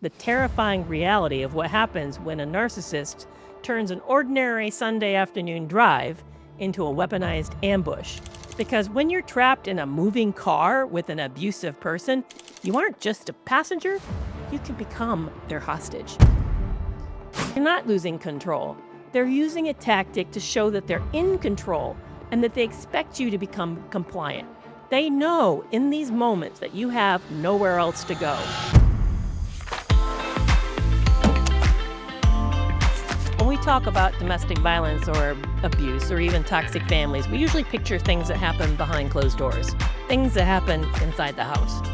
the terrifying reality of what happens when a narcissist turns an ordinary Sunday afternoon drive into a weaponized ambush. Because when you're trapped in a moving car with an abusive person, you aren't just a passenger, you can become their hostage. You're not losing control. They're using a tactic to show that they're in control and that they expect you to become compliant. They know in these moments that you have nowhere else to go. When we talk about domestic violence or abuse or even toxic families, we usually picture things that happen behind closed doors, things that happen inside the house.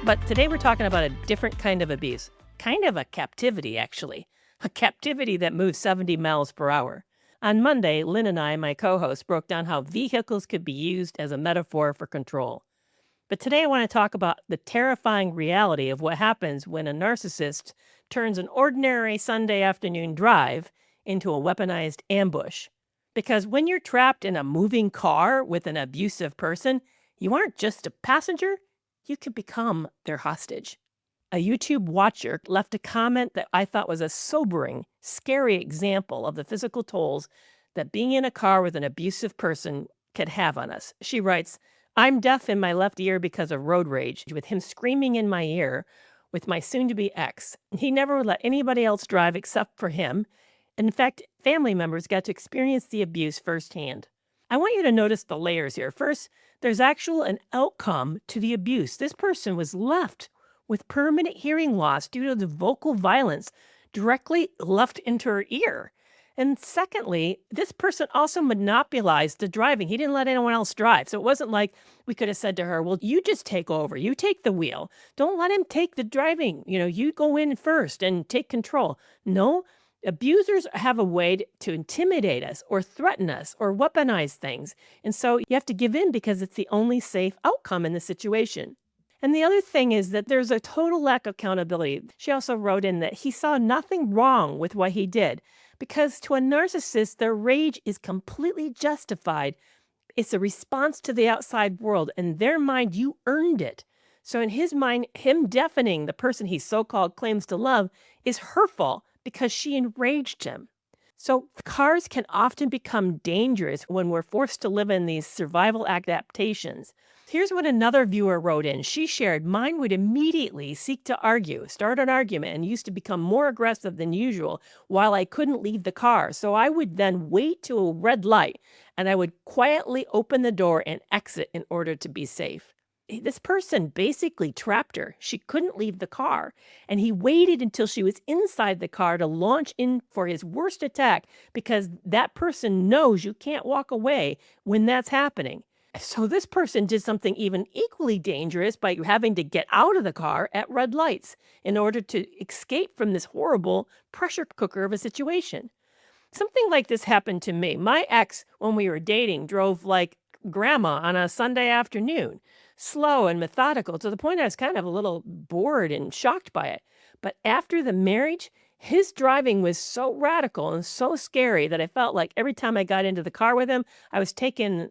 But today we're talking about a different kind of abuse, kind of a captivity, actually. A captivity that moves 70 miles per hour. On Monday, Lynn and I, my co-host, broke down how vehicles could be used as a metaphor for control. But today I want to talk about the terrifying reality of what happens when a narcissist turns an ordinary Sunday afternoon drive into a weaponized ambush. Because when you're trapped in a moving car with an abusive person, you aren't just a passenger, you can become their hostage. A YouTube watcher left a comment that I thought was a sobering, scary example of the physical tolls that being in a car with an abusive person could have on us. She writes, "I'm deaf in my left ear because of road rage, with him screaming in my ear with my soon-to-be ex. He never would let anybody else drive except for him. In fact, family members got to experience the abuse firsthand." I want you to notice the layers here. First, there's an outcome to the abuse. This person was left with permanent hearing loss due to the vocal violence directly left into her ear. And secondly, this person also monopolized the driving. He didn't let anyone else drive. So it wasn't like we could have said to her, well, you just take over. You take the wheel. Don't let him take the driving. You go in first and take control. No, abusers have a way to intimidate us or threaten us or weaponize things. And so you have to give in because it's the only safe outcome in the situation. And the other thing is that there's a total lack of accountability. She also wrote in that he saw nothing wrong with what he did because to a narcissist, their rage is completely justified. It's a response to the outside world. In their mind, you earned it. So in his mind, him deafening the person he so-called claims to love is hurtful because she enraged him. So cars can often become dangerous when we're forced to live in these survival adaptations. Here's what another viewer wrote in. She shared, "Mine would immediately seek to start an argument, and used to become more aggressive than usual while I couldn't leave the car. So I would then wait to a red light, and I would quietly open the door and exit in order to be safe." This person basically trapped her. She couldn't leave the car, and he waited until she was inside the car to launch in for his worst attack because that person knows you can't walk away when that's happening. So this person did something even equally dangerous by having to get out of the car at red lights in order to escape from this horrible pressure cooker of a situation. Something like this happened to me. My ex, when we were dating, drove like grandma on a Sunday afternoon, slow and methodical to the point I was kind of a little bored and shocked by it. But after the marriage, his driving was so radical and so scary that I felt like every time I got into the car with him, I was taking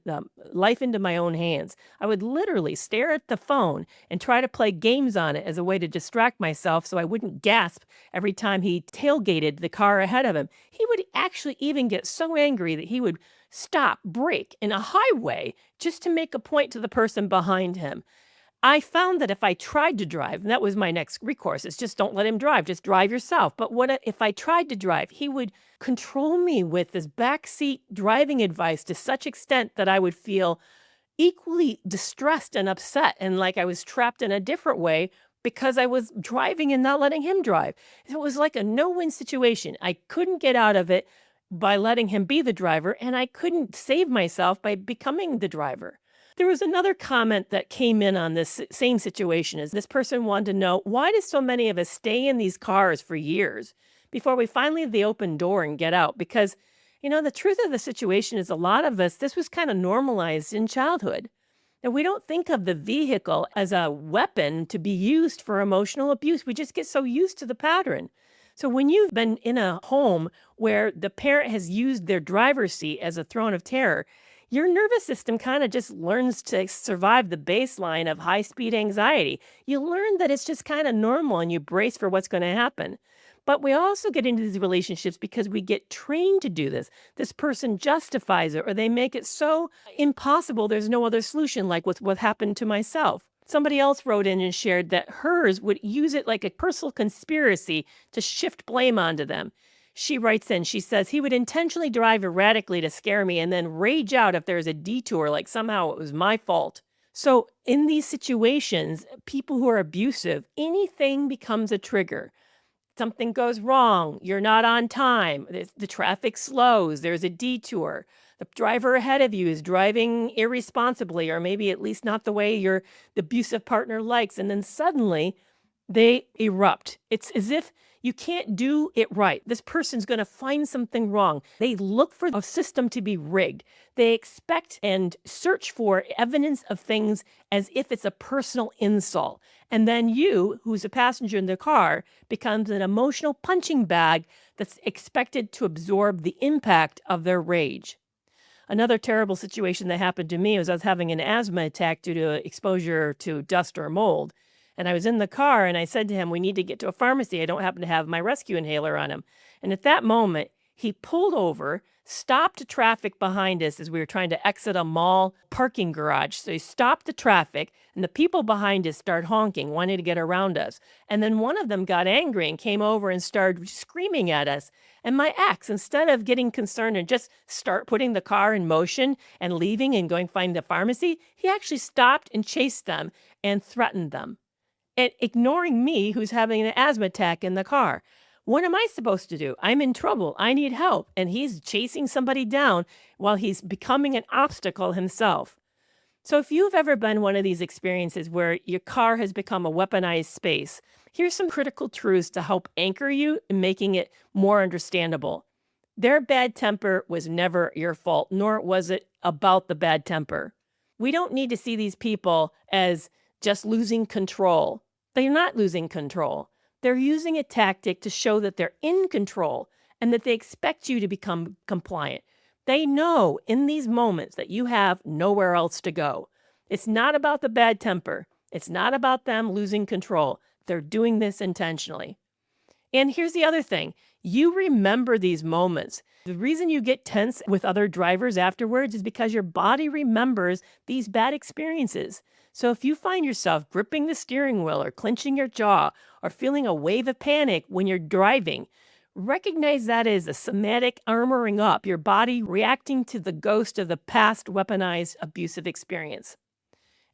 life into my own hands. I would literally stare at the phone and try to play games on it as a way to distract myself so I wouldn't gasp every time he tailgated the car ahead of him. He would actually even get so angry that he would stop, brake in a highway just to make a point to the person behind him. I found that if I tried to drive, and that was my next recourse, is just don't let him drive, just drive yourself. But if I tried to drive, he would control me with this backseat driving advice to such extent that I would feel equally distressed and upset and like I was trapped in a different way because I was driving and not letting him drive. It was like a no-win situation. I couldn't get out of it by letting him be the driver, and I couldn't save myself by becoming the driver. There was another comment that came in on this same situation as this person wanted to know, why do so many of us stay in these cars for years before we finally have the open door and get out? Because, the truth of the situation is a lot of us, this was kind of normalized in childhood. And we don't think of the vehicle as a weapon to be used for emotional abuse. We just get so used to the pattern. So when you've been in a home where the parent has used their driver's seat as a throne of terror, your nervous system kind of just learns to survive the baseline of high-speed anxiety. You learn that it's just kind of normal and you brace for what's going to happen. But we also get into these relationships because we get trained to do this. This person justifies it, or they make it so impossible there's no other solution, like with what happened to myself. Somebody else wrote in and shared that hers would use it like a personal conspiracy to shift blame onto them. She writes in, she says, he would intentionally drive erratically to scare me and then rage out if there's a detour, like somehow it was my fault. So in these situations, people who are abusive, anything becomes a trigger. Something goes wrong, you're not on time, the traffic slows, there's a detour, the driver ahead of you is driving irresponsibly, or maybe at least not the way your abusive partner likes, and then suddenly they erupt. It's as if you can't do it right. This person's going to find something wrong. They look for a system to be rigged. They expect and search for evidence of things as if it's a personal insult. And then you, who's a passenger in the car, becomes an emotional punching bag that's expected to absorb the impact of their rage. Another terrible situation that happened to me was I was having an asthma attack due to exposure to dust or mold. And I was in the car and I said to him, we need to get to a pharmacy. I don't happen to have my rescue inhaler on him. And at that moment, he pulled over, stopped traffic behind us as we were trying to exit a mall parking garage. So he stopped the traffic and the people behind us started honking, wanting to get around us. And then one of them got angry and came over and started screaming at us. And my ex, instead of getting concerned and just start putting the car in motion and leaving and going find the pharmacy, he actually stopped and chased them and threatened them. And ignoring me, who's having an asthma attack in the car. What am I supposed to do? I'm in trouble. I need help. And he's chasing somebody down while he's becoming an obstacle himself. So if you've ever been one of these experiences where your car has become a weaponized space, here's some critical truths to help anchor you in making it more understandable. Their bad temper was never your fault, nor was it about the bad temper. We don't need to see these people as just losing control. They're not losing control. They're using a tactic to show that they're in control and that they expect you to become compliant. They know in these moments that you have nowhere else to go. It's not about the bad temper. It's not about them losing control. They're doing this intentionally. And here's the other thing. You remember these moments. The reason you get tense with other drivers afterwards is because your body remembers these bad experiences. So if you find yourself gripping the steering wheel or clenching your jaw or feeling a wave of panic when you're driving, recognize that as a somatic armoring up, your body reacting to the ghost of the past weaponized abusive experience.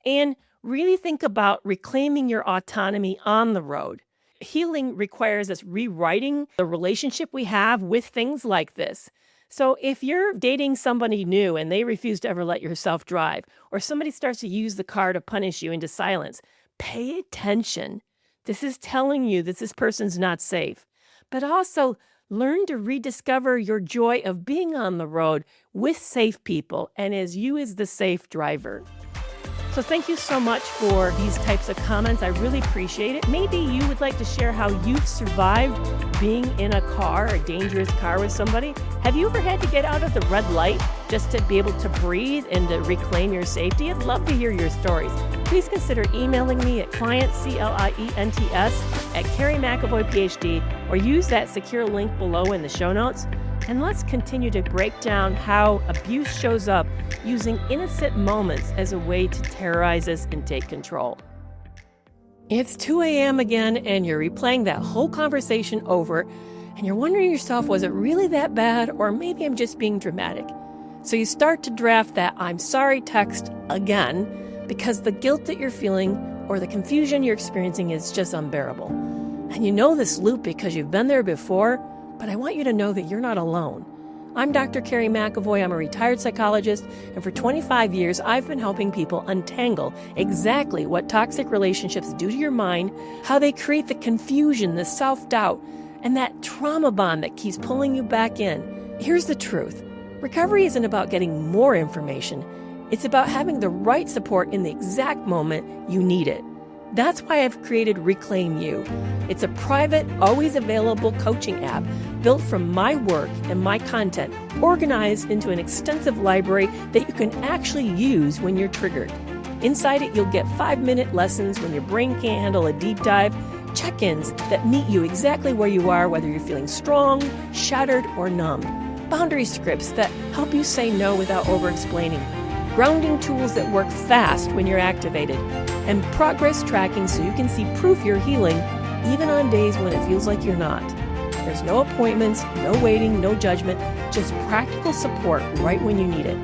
And really think about reclaiming your autonomy on the road. Healing requires us rewriting the relationship we have with things like this. So if you're dating somebody new and they refuse to ever let yourself drive, or somebody starts to use the car to punish you into silence, pay attention. This is telling you that this person's not safe. But also learn to rediscover your joy of being on the road with safe people and as you as the safe driver. So thank you so much for these types of comments. I really appreciate it. Maybe you would like to share how you've survived being in a car, a dangerous car with somebody. Have you ever had to get out of the red light just to be able to breathe and to reclaim your safety? I'd love to hear your stories. Please consider emailing me at clients, clients, at Kerry McAvoy, PhD, or use that secure link below in the show notes. And let's continue to break down how abuse shows up using innocent moments as a way to terrorize us and take control. It's 2 a.m. again, and you're replaying that whole conversation over, and you're wondering to yourself, was it really that bad, or maybe I'm just being dramatic? So you start to draft that I'm sorry text again, because the guilt that you're feeling or the confusion you're experiencing is just unbearable. And you know this loop because you've been there before, but I want you to know that you're not alone. I'm Dr. Kerry McAvoy. I'm a retired psychologist, and for 25 years, I've been helping people untangle exactly what toxic relationships do to your mind, how they create the confusion, the self-doubt, and that trauma bond that keeps pulling you back in. Here's the truth. Recovery isn't about getting more information. It's about having the right support in the exact moment you need it. That's why I've created Reclaim You. It's a private, always available coaching app built from my work and my content, organized into an extensive library that you can actually use when you're triggered. Inside it, you'll get 5-minute lessons when your brain can't handle a deep dive, check-ins that meet you exactly where you are, whether you're feeling strong, shattered, or numb, boundary scripts that help you say no without over-explaining, grounding tools that work fast when you're activated, and progress tracking so you can see proof you're healing even on days when it feels like you're not. There's no appointments, no waiting, no judgment, just practical support right when you need it.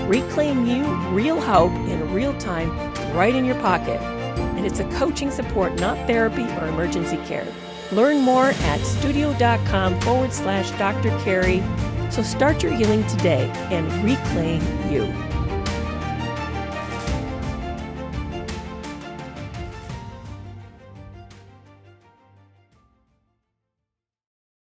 Reclaim You, real help in real time, right in your pocket. And it's a coaching support, not therapy or emergency care. Learn more at studio.com/Dr. Kerry. So start your healing today and reclaim you.